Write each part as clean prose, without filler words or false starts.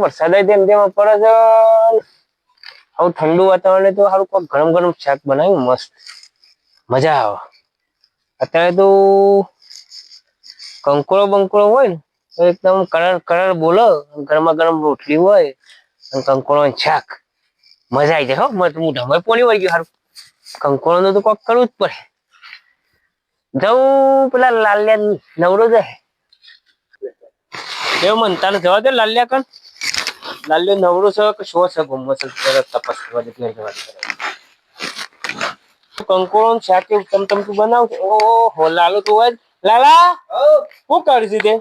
વરસાદ તેમ તેમ પડે છે. આવું ઠંડુ વાતાવરણ તો સારું કોઈ ગરમ ગરમ શાક બનાવ્યું મસ્ત મજા આવે. અત્યારે તો કંકોળો બંકોળો હોય ને તો એકદમ કલર કલર બોલો, ગરમા ગરમ રોટલી હોય અને કંકોળો શાક મજા આવી જાય. હો મોઢામાં પાણી વળી ગયું. સારું કંકોળો નું તો કોક કરવું જ પડે. જવું પેલા લાલ્યા નવરો જાય એવું મનતા ને જવા દે. લાલ્યા કણ લાલ્યો નવરો છે કે શો છે ગમો છે તપાસ કરવા દે. કંકોળો શાક તમતું બનાવ. ઓહો લાલો તો હોય લાલા શું કરીશ તે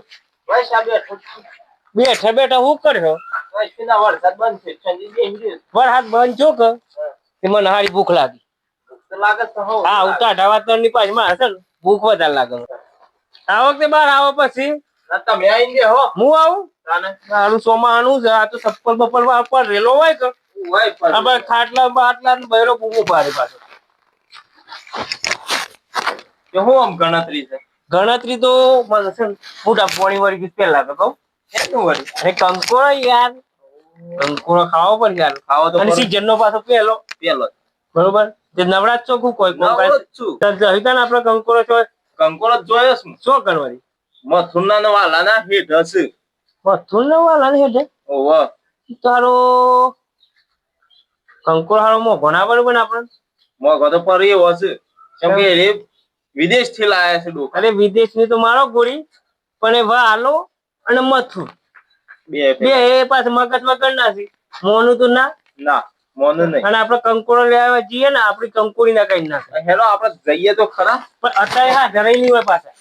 બેઠા બેઠા શું કર્યો? વરસાદ બંધ બંધ છો કે મને હારી ભૂખ લાગી લાગે. હા ઉતાઢા વાતર ની પાછી માં હશે ને ભૂખ વધારે લાગે. આ વખતે બાર આવો પછી તમે આવી ગયા હો. હું આવું સોમાનું છે. આ તો ચપ્પલ બપ્પલ પર રેલો હોય કે ખાટલા બાટલા બહેરો પૂગું પાડે પાછો. હું આમ ગણતરી છે. ગણતરી તો મોટા પોણી વળી પેલા તો કઉ કંકોળો યાર કંકોળો ખાવો પડે યાર. ખાવો તો સીઝન નો પાછો પેલો બરોબર. નવરાજ ચોખ્ખું કોઈ આપડે કંકોળો ચોય કંકોળો જોયો શું કરવાની મથુરના વાલા ના હેઠ હશે. મથુરના વાલા ના હેઠે તારો કંકોળો હારો મોઘો ના પડે પણ આપડે મોઘો તો પર એવો હશે કેમ કે વિદેશ થી લાયા છે. અરે વિદેશ ની તો મારો ગોળી પણ એ વાલો અને મથુર બે એ પાછ મગજ મગજ નાસી મોનું તો ના ના મોનું નહીં. અને આપડે કંકોળો લેવા જઈએ ને આપડી કંકોળી ના કઈ ના હેલો આપડે જઈએ તો ખરા પણ અત્યારે હા જરાય નહીં હોય પાછા.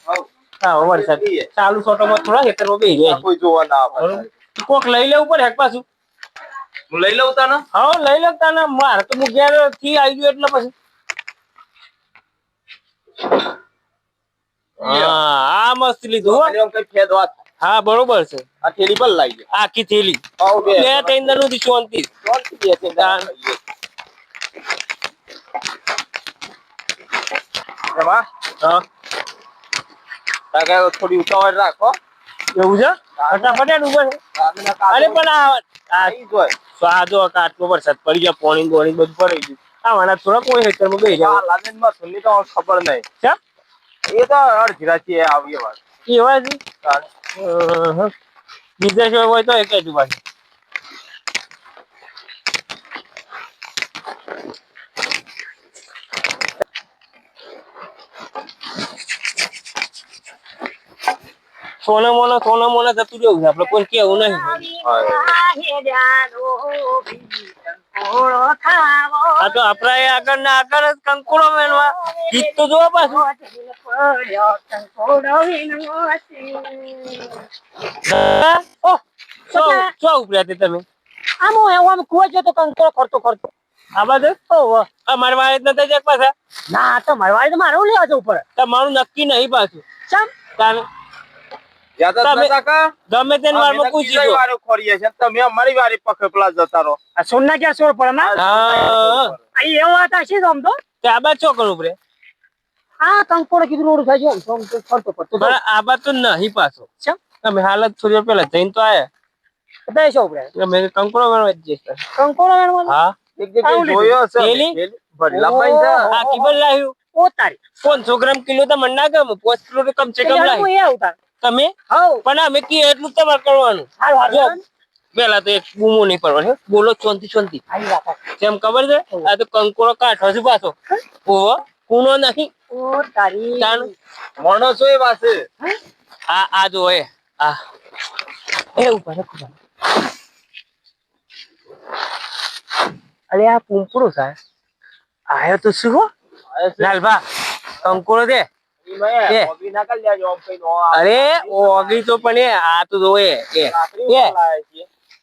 હા વરસાદ ચાલુ છોટોમાં થોડા ખેતરમાં બેસી જાય કોઈ જોવા ના આવે. કોક લઈ લેવું પડે પાછું. હું લઈ લઉં તા ને હા લઈ લેતા ને મારે તો હું ઘેર થી આવી ગયો એટલે પછી હા મસ્ત લીધું. હા બરોબર છે. આ થેલી પર લાવી દે આખી થેલી બે ત્રણ નું શાંતિ થોડી ઉતાવળ રાખો. એવું છે ફટાફટ ઉભો છે. અરે પણ આજો આટલો વરસાદ પડી ગયા પોણી બોણી બધું પડી ગયું. આવાના થોડા કોઈ હેતરમાં બેસી જાય તો ખબર નહીં એ તો અડધી રાત આવી વાત એવા વિદેશ હોય તો એક જ બાજુ સોના મોના જતું રહેવું છે. આપડે કોઈ કેવું નહીં. હા તો આપડે આગળ ને આગળ જ કંકોળો મેળવા ગીત તો જોવા પાછું. તમે આમ કુવા જો તો કંકોળો ખરતો ખરતો આ બાજુ મારી વાળી નથી જાય પાછા. ના તો મારી વાળી તો મારું લેવા જવું પડે. તમારું નક્કી નહીં પાછું ગમે તેને વારમાં પૂછી દો. તમે અમારી વારી પકડ પેલા જતા રહો. સોના ક્યાં સોર પડે એવું વાત હશે આમ તો આબા છો કરવું પડે. હા કંકોડો કીધું રોડ થાય છે ફરતો ફરતો આબા તો નહીં પાછો. તમે હાલત થોડી પેલા જઈને તો આયા મેં કંકોડો વેણવા જઈશ. કંકોડો વેણવા હા જોયો છે આખી બલ લાવ્યું. ઓ તારી 500 ગ્રામ કિલો તો મન ના ગમે 5 કિલો તો કમ સે કમ લાવ્યું તમે. પણ અમે કી એટલું તમારે કરવાનું. પેલા તો એક બૂમો નહીં પડવાની બોલો ચોંતી ચોંતી કેમ ખબર છે. આ તો કંકોળો કાઢો છે પાછો કૂણો નહીં. માણસો એ પાસે આ જો એ ઉપર અરે આ પૂંપડું સાહેબ આયો તો શું લાલભા કંકોળો દે. અરે ઓગી તો પણ આ તો જો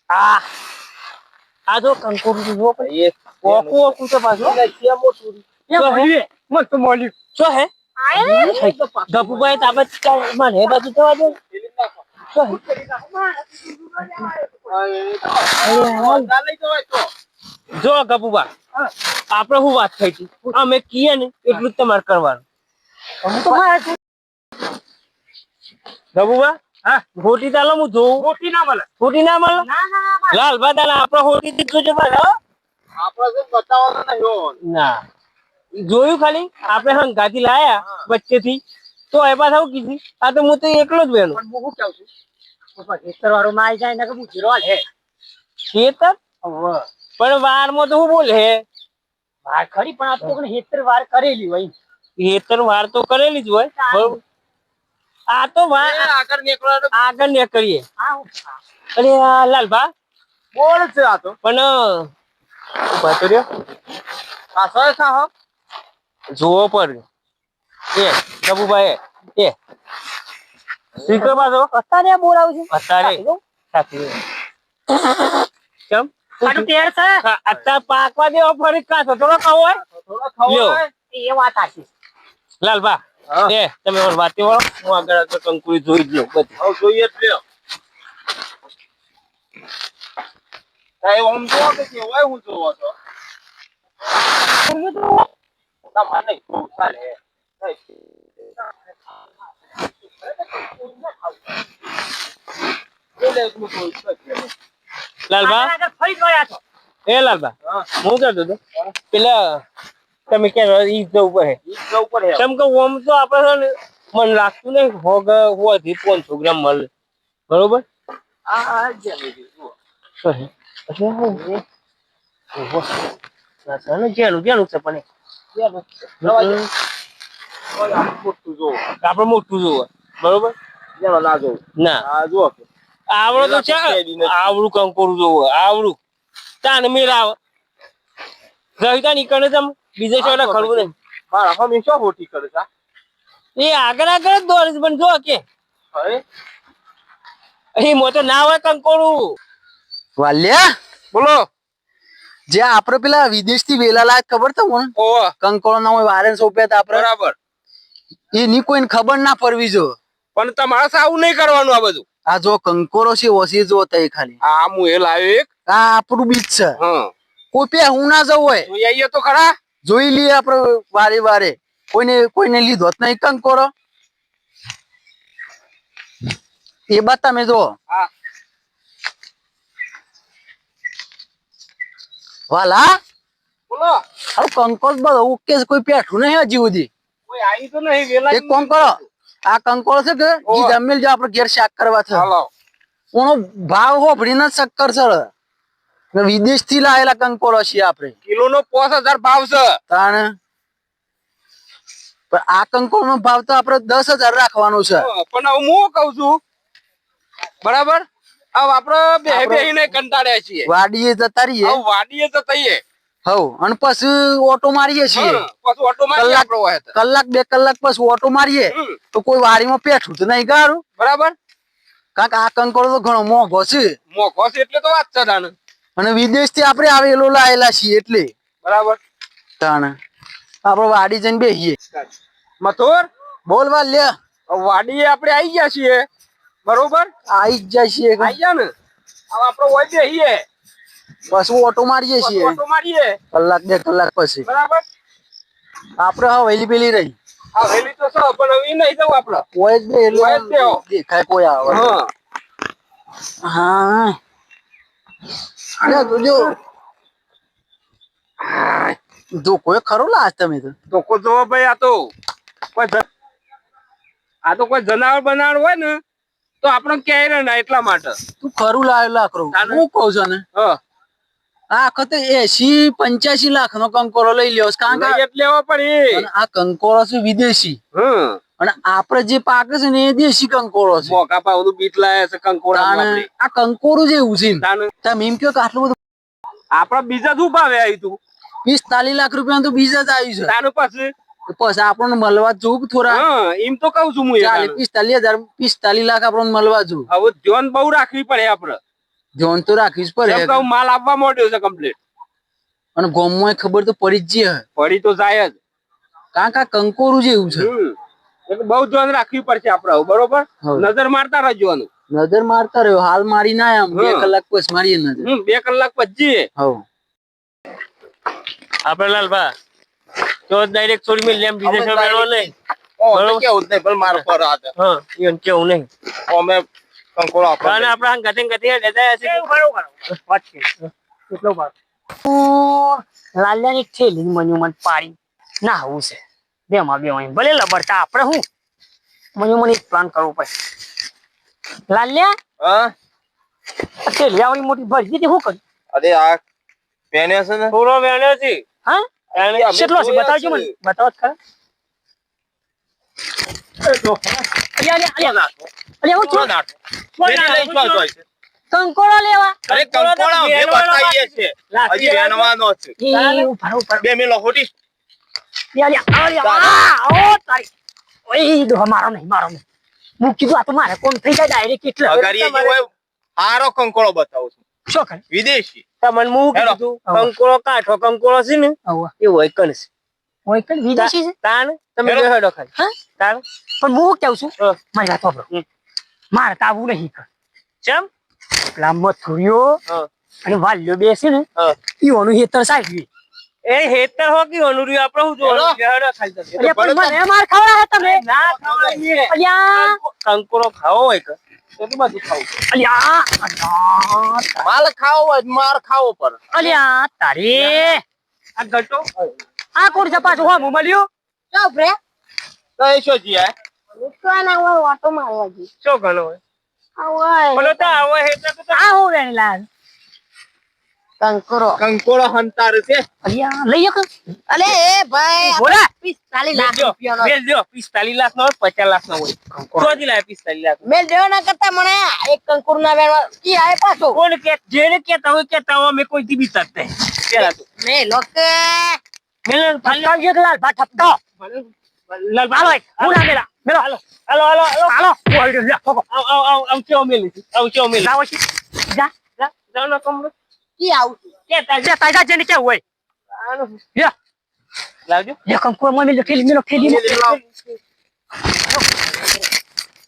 આ જો કંકોડું જો તો પાછું મસ્ત મોલ્યું શું હે ગપુભાઈ તાબત મને બાજુ જવા દે. જો ગપુબા આપડે શું વાત થઈ હતી અમે કીએ ને એટલું જ તમારે કરવાનું. ગપુબા હા હોટી ચાલો હું જોઉં. હોટી ના મળે. હોટી ના મળે. લાલભા દાદા આપણે હોટી થી જોજો પાછો. આપણે તો બતાવવાનો નહીં. ના જોયું ખાલી આપણે હંગાથી લાયા વચ્ચેથી તો એ પાછા આવું કીધી. આ તો હું તો એકલો જ બેનો. પણ હું શું કહું છું ખેતર વાળો માં આવી જાય ને કે હું જીરો હે ખેતર પણ વારમાં તો હું બોલે હે વાર ખરી પણ આ તો ખેતર વાર કરેલી હોય. ખેતર વાર તો કરેલી જ હોય બરોબર. આ તો વાર આગળ નીકળીએ. અરે લાલભા બોલ છે આ તો પણ ઉભા તો રહ્યો. પાછો ખાહો જોવો પર એ બાબુભાઈ એ સ્પીકર પાછો અત્યારે બોલાવું છું. અત્યારે કેમ આટલું તેર છે અત્યારે પાકવા દેવો ફરી કાસો થોડો ખાવો હોય એ વાત સાચી. લાલભા એ તમે વાતી વાળો હું આગળ કંકુરી જોઈ જ લઉં બધું જોઈએ જ લ્યો. ઓમ જોવો કે કેવાય હું જોવો છો તમારે ચાલે લાલભા એ લાલભા હું કરતો હતો પેલા તમે ક્યાં ઈ ઉપર હે કેમ કે ઓમ તો આપડે મને લાગતું નહીં હોગ હોવાથી 500 ગ્રામ મળે બરોબર. આપડે મોટું જોવે બરોબર ના આવડો તો છે આવડું કંકોરું જોવે આવડું તાને મેળા રહીતા નીકળે તમ બીજે છોડે ખડવું નહીં મારા હમી શું હોટી કરે એ આગળ આગળ જ દોડે પણ જો કે અહીં મોટો ના હોય કંકોરું. વાલ્યા બોલો જે આપડે પેલા વિદેશ થી વેલા લાયક ખબર તો મને કંકોળો ના હોય વારે સોંપ્યા તા આપડે બરાબર એની કોઈને ખબર ના પડવી જો પણ તમારે આવું નહીં કરવાનું. આ બધું આ જો કંકોરો છે ઓછી જો તઈ ખાલી આ હું એ લાવ્યો એક આ આપણું બીજ છે કોઈ પે હું ના જવું હોય જોઈ આવીએ તો ખરા જોઈ લઈએ આપડે વારે વારે કોઈને લીધો જ નહીં કંકોરો એ બાત તમે જો વાલા બોલો કંકોર બધો ઓકે કોઈ પેઠું નહીં હજી સુધી કોઈ આવી તો નહીં વેલા એક કામ કરો આ કંકોર છે કે ઈ જમેલ જો આપણે ઘેર શાક કરવા છે કોનો ભાવ હોભળીને શક્કર છે વિદેશ થી લાયેલા કંકોરો છે આપણે કિલો નો 5000 ભાવ છે તાણે પણ આ કંકોર નો ભાવ તો આપણે 10,000 રાખવાનો છે. પણ હું કઉ છું બરાબર હવે આપડે બેહીને કંટાળ્યા છીએ વાડીએ જતા રહીએ વાડીએ જતા રહીએ હવ અને પછી ઓટો મારીએ છીએ પછી ઓટો મારીએ કલાક 2 કલાક પછી ઓટો મારીએ તો કોઈ વાડીમાં પેઠું તો નહીં ગારું બરાબર કાક આ કંકોરો તો ઘણો મોંઘો છે એટલે તો વાત છે તાને અને વિદેશ થી આપણે આવેલો લાયેલા છીએ એટલે બરાબર તાણે આપણે વાડી જઈને બેહીએ. મથુર બોલવા લે વાડીએ આપણે આવી ગયા છીએ બરોબર આવી જ જાય છીએ આવી ગયા ને હવે આપણે ઓય બેહીએ પછી ઓટો મારીએ છીએ કલાક 2 કલાક પછી બરાબર આપણે હા વહેલી પેલી રહી વેલી તો છે પણ હવે નહીં જવું આપણે કોઈ જ દેખાય કોઈ આવે હા જો કોઈ ખરો લાજ તમે તો જોવો ભાઈ આ તો કોઈ જનાવર બનાવર હોય ને તો આપણે ક્યાંય ના એટલા માટે તું ખરું લાવેલો લાકડો હું કઉ છું ને આ વખતે 80-85 લાખ નો કંકોરો લઈ લેવો કારણ કે લેવો પડે આ કંકોરો છે વિદેશી અને આપડે જે પાકે છે ને એ દેશી કંકોરો છે મોકા પાવનું બીટ લાયા છે કંકોરા આ કંકોરો જેવું છે તમે એમ કહો કે આટલું બધું આપડા બીજા શું ભાવે આવ્યું તું 45 લાખ રૂપિયા તો બીજા જ આવ્યું છે તાનું પછી આપણને મળવા જોવું થોડા એમ તો કઉ છું હું 45 લાખ આપણને મળવા જોવું હવે ધ્યાન બહુ રાખવી પડે આપડે ધ્યાન તો રાખવી જ પડે માલ આપવા માંડ્યો છે કમ્પ્લીટ અને ગામમાં ખબર તો પડી જ પડી તો જાય જ કારણ કે કંકોરું જેવું છે એટલે બહુ ધ્યાન રાખવી પડશે આપડે બરોબર નજર મારતા રહેવાનું નજર મારતા રહ્યો હાલ મારી ના આમ 2 કલાક પછી મારીએ નજર 2 કલાક પછી હવ આપણે લાલભા તો ડાયરેક્ટ છોડી મેલ લેમ બીજે છોડવાનો નહીં બરોબર કેવું જ નહીં પણ મારો પર હાથ હા ઈવન કેવું નહીં અમે કંકોળો આપણે અને આપણે ગતે ગતે દેતા હશે બરોબર વાત છે કેટલો બાર લાલ્યાની થેલી મન પાડી ના આવું છે બેમાં બે ભલે લબડતા આપણે હું મને એક પ્લાન કરવો પડે લાલ્યા હા થેલી આવડી મોટી ભરી દીધી શું કર્યું અરે આ પેને છે ને થોડો વેણે છે હા કેટલો છે બતાવજો મને બતાવો ખરા કંકોળો લેવા અરે કંકોળો મે બતાઈએ છે હજી વેણવાનો છે બે મે લખોટી મારો નહીં હું કીધું આ તો મારે કોણ થઈ જાય ડાયરેક્ટ કેટલા સારો કંકોળો બતાવું છું શું કરે વિદેશી તમને હું કીધું કંકોળો કાઠો કંકોળો છે ને એ હોય કણ છે હોય કણ વિદેશી છે તાણ તમે બેહડો ખાલી હા તાણ પણ હું કેવું છું મારી વાત સાંભળો મારે તો આવું નહીં કર કેમ પેલા મથુરિયો અને વાલ્યો બેસે ને ઈઓનું હેતર સાહેબ એ હેતર હો કે ઓનુરિયો આપણે હું જો બેહડો ખાલી તો પણ મને માર ખાવા તમે ના ખાવા અલ્યા કંકોળો ખાવો હોય કે કેટલું બધું ખાવું અલ્યા માલ ખાવો હોય માર ખાવો પર અલ્યા તારે આ ગટો આ કોણ છે પાછો હો મળ્યો ચાલ ફ્રે તો એ શું જી આ ઉઠવાના હોય ઓટો મારવા જી શું ગનો હોય આ બોલો તો આવો હે તો આ હો વેણલા કંકોળો હંતાર છે અલ્યા લઈ કે અલે એ ભાઈ બોલા 45 લાખ રૂપિયાનો મેલ દો 45 લાખ નો 50 લાખ નો હોય કંકોળો જ લાય 45 લાખ મેલ દેવો ના કરતા મને એક કંકોળ ના વેણવા કી આય પાછો કોણ કે જેને કેતા હોય મે કોઈ થી બી તકતે પેલા તો મે લોકે મેલ ફાલકા જે લાલ ભાઠપતો લાલ ભાલો હું ના મેલા મેલો હાલો ઓય લે ફકો આવ કેવો મેલ જાવ છે જા ના કમરો કી આવું કે તાજા જેને કે હોય યા લાવજો એ કંકોળ માં મેલો ખેલી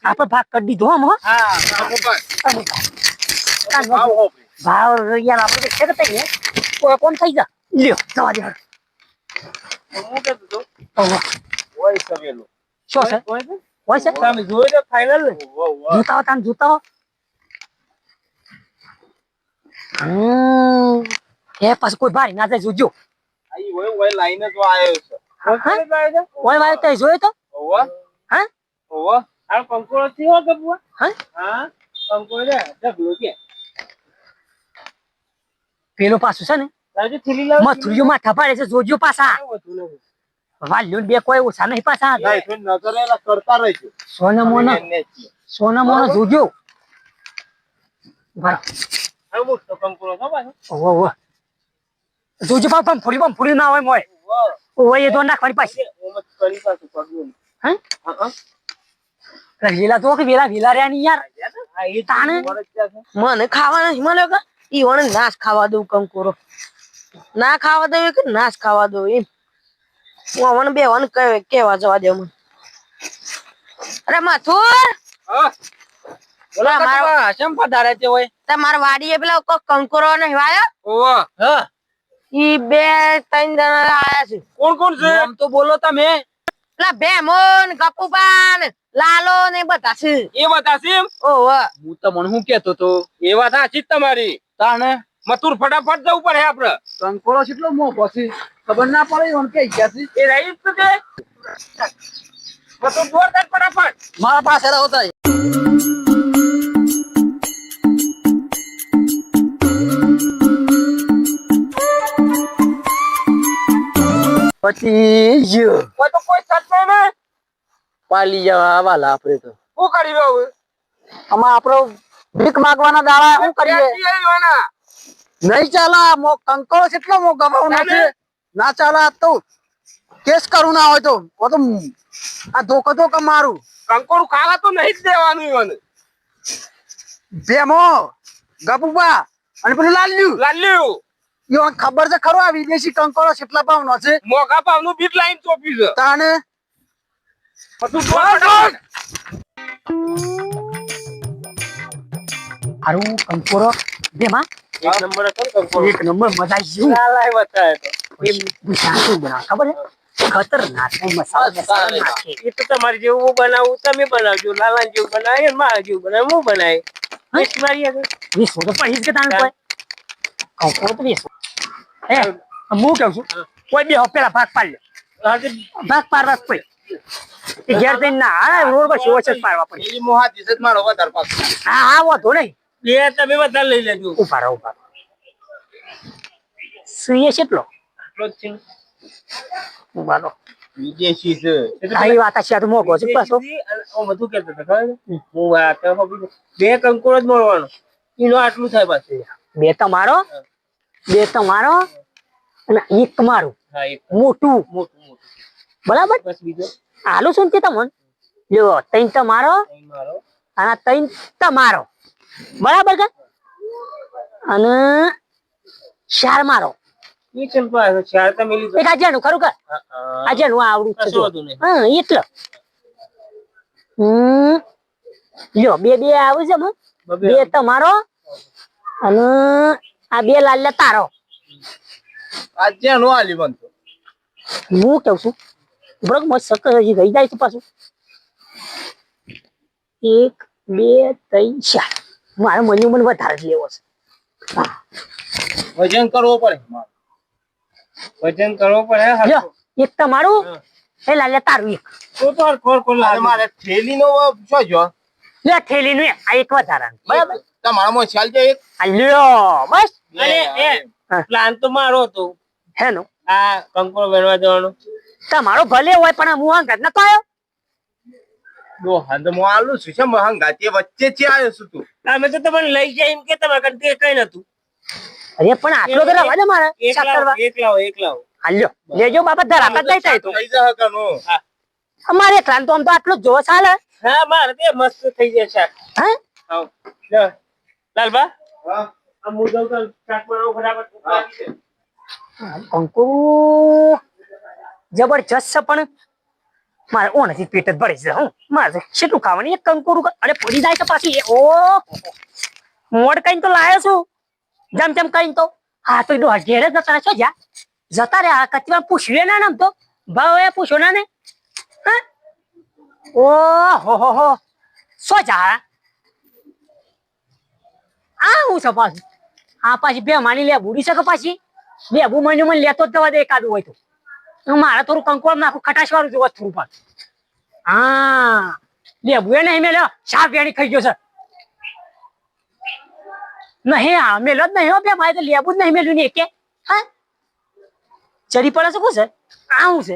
આપણે ભાગ કરી દીધો હમ હા ભાવ યાર આપણે છે કે તઈ કોઈ કોણ થઈ જા લ્યો જવા દે હું કે તો ઓય સવેલો શું છે ઓય છે તમે જોઈ લે ફાઇનલ ને જૂતા એ પાછું કોઈ ભારી ના જાય જોજો આઈ ઓય લાઈન જ આયો છે ઓય વાય તે જોયો તો ઓવા હા ઓવા આ કંકોળો થયો કે બુઆ હા કંકોળો રે ડબલો કે પેલો પાછું છે ને લાવજો થીલી લાવ મથુરિયો માથા પાડે છે જોજો પાછા વાલ્યો બે કોઈ ઓછા નહીં પાછા નહીં તો નજર એલા કરતા રહેજો સોના મોનો જોજો બરાબર આ મોટો કંકોળો છે પાછો ઓવો જોજો પાપમ ફૂડી ના હોય મોય ઓય એ તો નાખવાની પાછી ઓમત કરી પાછું પગલું હે લીલા તો કે વેલા રે ની યાર આ એ તાણે મને ખાવા નહીં મળ્યો કે ઈ વણ નાશ ખાવા દઉં કંકોરો ના ખાવા દઉં કે નાશ ખાવા દઉં એમ હું વણ બે વણ કેવા જવા દે મને અરે માથુર હા બોલા મારા હસમ પધારે છે હોય તમાર વાડીએ પેલા કંકોરો ને વાયો ઓવો હા ઈ બે ત્રણ જણા આયા છે કોણ છે આમ તો બોલો તમે પેલા બેમોન ગપુબાન લાલો ને બધા છે એ બધા છે ઓવો હું તો મને હું કેતો તો એ વાત સાચી તમારી તાણે મતુર ફટાફટ જવું પડે આપણે કંકોરો કેટલો મો પછી ખબર ના પડે ઓન કે ગયા છે એ રહી જ છે મતુર જોરદાર ફટાફટ મારા પાસે રહો તો પછી કોઈ તો કોઈ સત ને પાલી જવા વાલા આપણે તો શું કરી રહ્યો હવે આમાં આપણો ભીખ માંગવાના દાડા શું કરીએ નહીં ચાલા મો કંકોળો કેટલો મો ગવાવના છે ના ચાલા તો કેસ કરું ના હોય તો આ ધોકો મારું કંકોળું ખાવા તો નહીં જ દેવાનું ઈવન ભેમો ગપુબા અને પેલું લાલ્યું યો ખબર છે ખરો આ વિદેશી કંકોળો કેટલા ભાવનો છે મોગા ભાવનું બીટ લાઈન ચોપી છે તાને હારું કંકોરો દેમાં એક નંબર મજા આવી ગયું લાય બતાય તો એ બુશાતું બના ખબર છે ખતરનાક મસાલા નાખે. એ તો તમારે જેવું બનાવું તમે બનાવજો, લાલા જેવું બનાવે મારા જેવું બનાવે હું બનાવે. વીસ તો પડી કે તાણ કોઈ કંકોડો તો વીસ. હું કહું છું કોઈ બે પેલા ભાગ પાડ લે. ભાગ પાડવા કોઈ ઘેર જઈને ના રોડ પર શોચ જ પાડવા પડે. હા વાંધો નહીં. બે તમે બધા લઈ લેજો. ઉભા રહો. સુઈએ કેટલો આટલો જ છે ને. ઉભા રહો. વિદેશી છે. આ વાત છે. આ તો મોઘો છે પાછો. બધું કેતો હતો ખબર છે? હું વાત બે કંકોડો જ મળવાનો એનો આટલું થાય પાછું. બે તમારો અને એક મારું હા એક મોટું મોટું બરાબર. બસ બીજો આલુ શું કે તમને લ્યો ત્રણ તમારો અહીં મારો અને ત્રણ તમારો બરાબર કે અને ચાર મારો. એ ચંપા ચાર તમે લીધો. એક આજેનું ખરું કે આજેનું આવડું છે કશું વાંધો નહીં. હા એટલે લ્યો બે બે આવે છે બે તમારો અને આ બે લાલ તારો. આજે નો આલી બનતો. હું કેવું છું બરોબર મસ્ત સક્કર હજી ગઈ જાય છે પાછું. 1 2 3 4 મારે મને વધારે જ લેવો છે. વજન કરવો પડે. વજન કરવો પડે. લ્યો એક તમારું એ લાલ તારું એક. તો ખોર લાગે મારે થેલી નો શું જો લે થેલી નું આ એક વધારાનું બરાબર. તમારા માં ચાલ જાય એક. આ લ્યો બસ. અને એ પ્લાન તો મારો હતો હેનો આ કંકોડો વેણવા જવાનો. તમારો ભલે હોય પણ હું હંગાત નતો આવ્યો. દો હંદ મો આલું છું છે હંગાતે વચ્ચે છે આવ્યો છું તું. અમે તો તમને લઈ જાય એમ કે તમારે કંઈ કઈ નતું. અરે પણ આટલો તો રવા દે મારે એક લાવો. હાલ્યો લેજો બાબા ધરાતા જ થાય તો થઈ જા કનો. અમારે એકલા તો આમ તો આટલો જ જોવો ચાલે. હા મારે તે મસ્ત થઈ જાય શાક. હે આવ લે લાલબા હા આ મુદલ તો શાક બનાવો ફટાફટ. કંકુ જબરજસ્ત છે પણ મારે ઓનથી પેટ જ ભરી છે. હું મારે કેટલું ખાવાની એક કંકુરું અરે પડી જાય તો પાછી ઓ મોડ કઈ તો લાયો છું જમ જમ કઈ તો હા તો ઘેરે જતા છો જતા રે આ કચવા પૂછ્યું ના નામ તો ભાવ એ પૂછો ના ને ઓ હો સો જા આ હું છે પાછું આ પાછી બે માની લે બુડી શકે પાછી બે બુ મને લેતો જ જવા દે એકાદું હોય તો મારે થોડું કંકોળ નાખું ખટાશ વાળું જોવા થોડું પણ હા લેબુ એ નહીં મેલ્યો શા પેણી ખાઈ ગયો છે નહીં આ મેલો જ નહીં બે મારે તો લેબુ જ નહીં મેલ્યું ને એકે હા ચરી પડે છે શું છે આ શું છે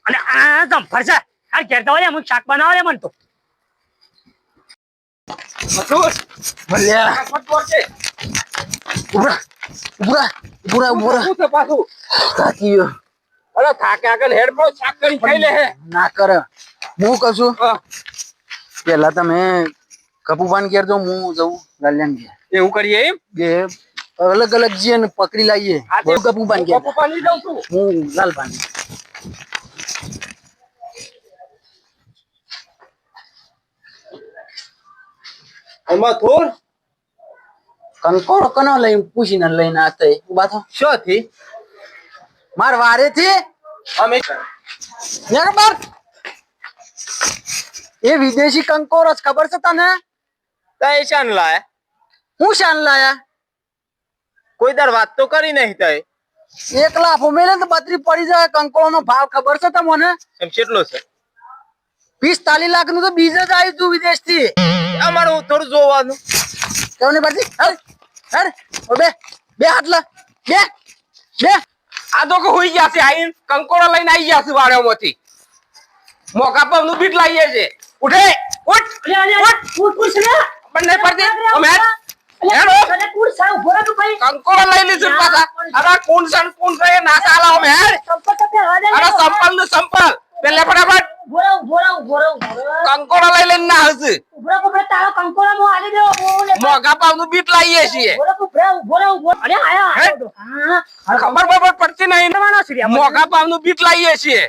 અને આ જમફર છે આ ઘેર દવા દે હું શાક બનાવવા દે મને તો અરે થાકે આગળ હેડ પર શાક કરી ખાઈ લે હે ના કરે હું કશું પેલા તમે કપૂબાન ઘેર જો હું જઉં લાલ્યાન ઘેર એવું કરીએ એમ બે અલગ અલગ જઈએ ને પકડી લાવીએ કપૂબાન ઘેર પાણી દઉં છું હું લાલબાન એમાં થોર કંકોડો કનો લઈને પૂછીને લઈને આ તઈ ઉભા થો શું થી માર વારે થી અમે બરાબર એ વિદેશી કંકોડો જ ખબર છે તને તય શાન લાયા હું શાન લાયા કોઈ દર વાત તો કરી નહીં તય 1 લાખ ઉમેરે તો 32 પડી જાય કંકોડો નો ભાવ ખબર છે તમને એમ કેટલો છે 45 લાખ નું તો બીજ જ આવ્યું તું વિદેશ થી અમારું થોડું જોવાનું કેવું નહીં પડતી હેડ બે હાથ લા બે આ તો હોઈ ગયા છે આઈન કંકોડો લઈને આવી ગયા છે વાડોમાંથી મોકા પર નું બીટ લાવીએ છે ઉઠે ઉઠ બંને પર દે ઓ મેટ કંકોડો લઈ લીધું પાછા અરે કોણ છે ના સાલા ઓ મેટ અરે સંપલ પેલે ફટાફટ કંકોડો લઈ લઈને ના હશે મોગા પાવનું બીટ લાવીએ છીએ ખબર બબર પડતી નહીં મોગા પાવનું બીટ લાવીએ છીએ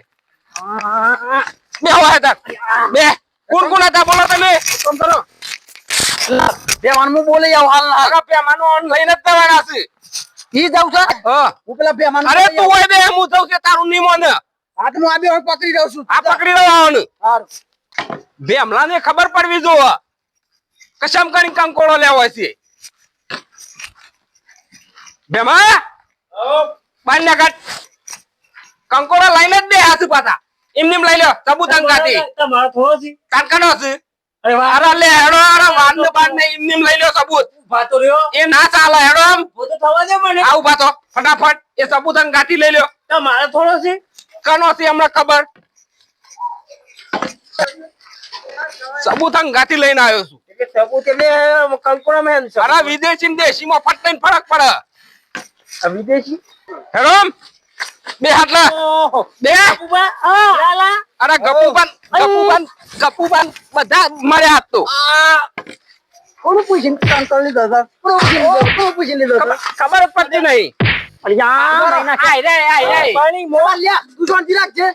બે હોય હતા બે કોણ હતા બોલો તમે બે વાન મુ બોલે આવ હાલ આગા પેમાનો ઓન લઈને જ દેવાના છે ઈ જાવ છે હા હું પેલા બે માન અરે તું હોય બે હું જાઉં છે તારું નહીં મોને હાથ હું આ બે હવે પકડી જાઉં છું આ પકડી લેવાનું હારું. બેમલાને ખબર પડવી જો કશમ કરી કંકોળો લેવો છે બેમા બાર ને કાઢ કંકોળો લઈને જ દે હાથ પાછા એમને લઈ લ્યો સબૂતન કાઢી તમારો થોડો છે કાનકાનો છે અરે વાહ અરે લે હેડો અરે વારને બારને એમને લઈ લ્યો સબૂત ભાતો રહ્યો એ ના ચાલે હેડો આમ હું તો થવા દે મને આવું પાછો ફટાફટ એ સબૂતન કાઢી લઈ લ્યો તમારો થોડો છે કનો છે હમણાં ખબર સબૂતન ગાતી લઈને આવ્યો છું એટલે સબૂત એટલે કંકોડા માં એમ છે અરે વિદેશી ને દેશીમાં ફટ ફરક પડે આ વિદેશી હેડો આમ. બે હાથ લા ઓહો બે ઉભા લાલા અરે ગપુબાન બધા માર્યા હાથ તો કોનું પૂછીને કામ કરી લીધો સર કોનું પૂછી લીધો સર ખબર જ પડતી નહીં અરે યાર મહિના છે. આય રે પાણી મોવા લ્યા તું શાંતિ રાખજે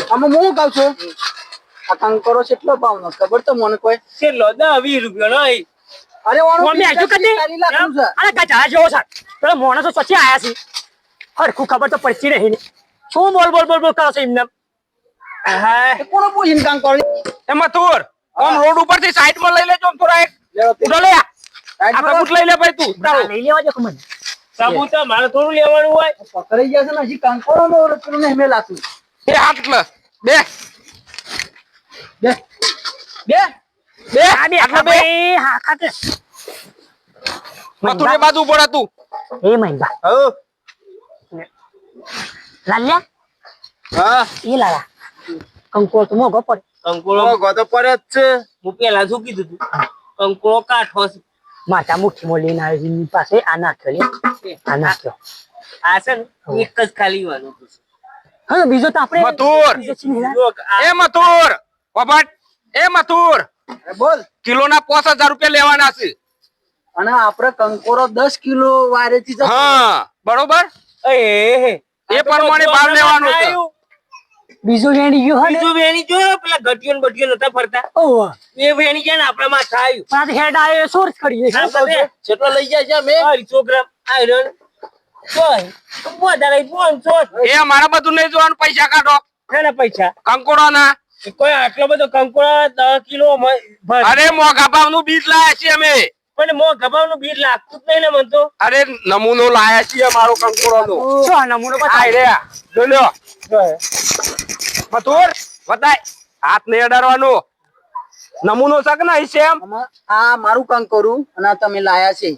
આમાં હું કહું છું આ કંકોરો કેટલો ભાવનો ખબર તો મને કોઈ છેલ્લો 10-20 રૂપિયા નહીં અરે ઓનો મમ્મી હજુ કદી? 40 લાખનું છે અરે ગધા જેવો છે પેલો માણસો પછી આયા છે હરખું ખબર તો પડતી નહીં ને. શું બોલ કરો છો એમને હા એ કોનો પૂછીને કામ કરી એમાં તુર આમ રોડ ઉપરથી સાઈડ માં લઈ લેજો આમ થોડા એક ઉડો લે આ સબૂત લઈ લે ભાઈ તું તારું લઈ લેવા દે મને સબૂત મારે થોડું લેવાનું હોય પકડાઈ ગયા છે ને હજી કંકોરો નો પેલું નહીં મેલાતું એ હાથ લે બે બે બે બે આ બે આટલા બે ભાઈ હા ખાતે મથુર એ બાજુ પડે તું એ મહિંબા હો લાલ્યા હા એ લાલા કંકોર તો મોગો પડે કંકોળો ગોતો પડે જ છે હું પેલા શું કીધું તું કંકોળો કાઠો છે માતા મુઠ્ઠીમાં લઈને આવી એની પાસે આ નાખ્યો લે આ નાખ્યો આ છે ને એક જ ખાલી વાનું હતું હા બીજો તો આપણે મથુર. બીજો છે ને. જો આ એ મથુર બાબટ એ મથુર બોલ કિલોના 5000 રૂપિયા લેવાના છે અને આપણે કંકોરો 10 કિલો વારેથી જતો હા બરોબર એ એ પ્રમાણે ભાવ લેવાનો છે બીજો વેણી ગયો હે ને? બીજું વેણી જો પેલા ગટિયો ને બટિયો નતા ફરતા ઓહ એ વેણી ગયા ને આપણા માથે આવ્યું પણ આ તો હેડ આવ્યો સોર્સ કરી હા, બધે. કેટલો લઈ જાય છે અમે 200 ગ્રામ આયરન વધારે 500 એ મારા બધું નહીં જોવાનું પૈસા કાઢો છે ને પૈસા કંકોડો ના કોઈ આટલો બધો કંકોડા 10 કિલો ભર અરે મોઘા ભાવ નું બીજ લાયા છીએ અમે પણ મો ગભાવનું બીજ લાગતું જ નહીં ને મન તો અરે નમૂનો લાયા છીએ મારો કંકોડો નો શું નમૂનો આય બતાવ રે જો લ્યો મથુર બતાય હાથ નહીં અડાડવાનું નમૂનો છે કે નહીં સેમ આમાં આ મારું કંકોરું અને આ તમે લાયા છે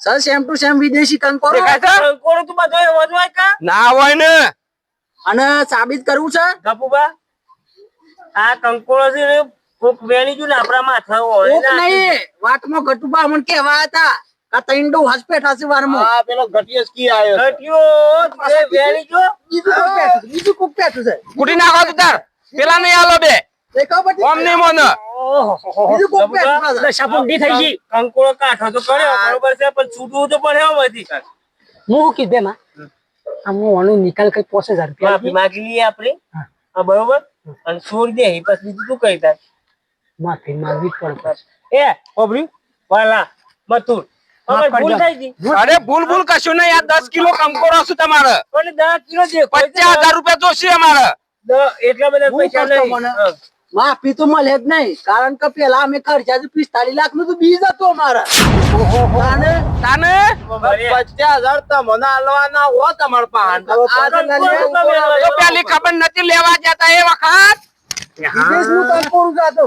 સર સેમ ટુ સેમ વિદેશી કંકોરો દેખાય છે કંકોડો તો બધો એવો જ હોય કા ના હોય ને અને સાબિત કરવું છે ગપુબા આ કંકોડો છે ને કોક વેણી જો ને આપણા માથા હોય કોક નહીં વાતમાં ગટુબા અમને કેવા હતા આ તૈંડો હોસ્પેટ હશે વારમાં હા પેલો ઘટિયો કી આવ્યો છે. ઘટ્યો તે વેણી જો બીજું કોક પેઠું છે કુટી નાખો તું તાર પેલા નહીં આલો બે દેખાવ પછી ઓમ નહીં મોને બીજું કોક પેઠું છે શપુંડી થઈ ગઈ કંકોડો કાઠો તો કર્યો બરોબર છે પણ છૂટવું તો પડે એમાંથી હું કીધું બેમાં આમ ઓનો નિકાલ કઈ 5000 રૂપિયા માફી માંગી લઈએ આપણે હા બરોબર અને છોડી દે પછી બીજું શું કહી થાય માફી માંગવી પડે એ ઓબરી વાલા મથુર માફ ભૂલ કરજો. થઈ ગઈ અરે ભૂલ કશું નહીં આ 10 કિલો કંકોડો છે તમારે પણ 10 કિલો જે 50000 રૂપિયા જોશે અમારે એટલા બધા હું પૈસા કરતો નહીં મને. માફી તો મળે જ નહીં કારણ કે પેલા અમે ખર્ચા 45 લાખ નું તો બીજ હતું અમારા અને તાને 50,000 તો મને આલવાના હો તમાર પાસે આ તો નાની તો પેલી ખબર નથી લેવા જતા એ વખત વિદેશનું કંકોરું જાતો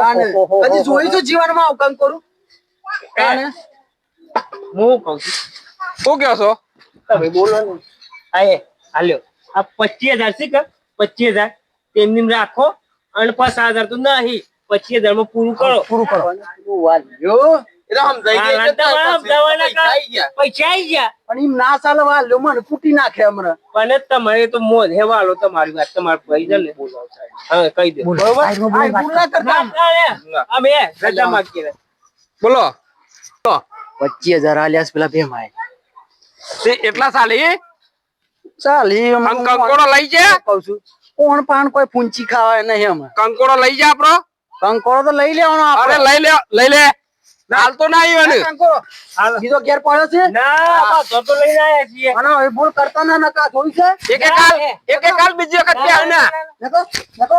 અને કદી જોયું તો જીવનમાં આવું કંકોરું અને હું કહું છું શું કહો છો તમે બોલો ને આયે હાલ્યો આ 25000 છે કે 25000 તેમની રાખો અને 5000 તો નહીં 25000 માં પૂરું કરો પૂરું કરો જો એટલે સમજાઈ હા, ગઈ કે તમારા દવાના પૈસા આઈ ગયા. પૈસા આવી ગયા પણ એમ ના ચાલે વાલ્યો મને કૂટી નાખે હમણાં પણ તમારે તો મોજ હેવાલો તમારી વાત તમારે ભાઈ છે ને હા કહી દે બરોબર આ ભૂલ ના કરતા અમે રજા માંગીએ બોલો 25000 આલ્યા છે પેલા બે માય તે એટલા સાલી ચાલ એ કંકોડો લઈ જા કહું છું કોણ પાન કોઈ પૂંચી ખાવાય નહીં અમે કંકોડો લઈ જા આપણો કંકોડો તો લઈ લેવાનો અરે આપણે લઈ લે હાલ તો ના આવ્યો ને કંકોરો બીજો ઘેર પડ્યો છે ના તો લઈને આયા છીએ અને હવે ભૂલ કરતા ના નકા જોઈ છે એક એક હાલ બીજી વખત કે આવ ના દેખો દેખો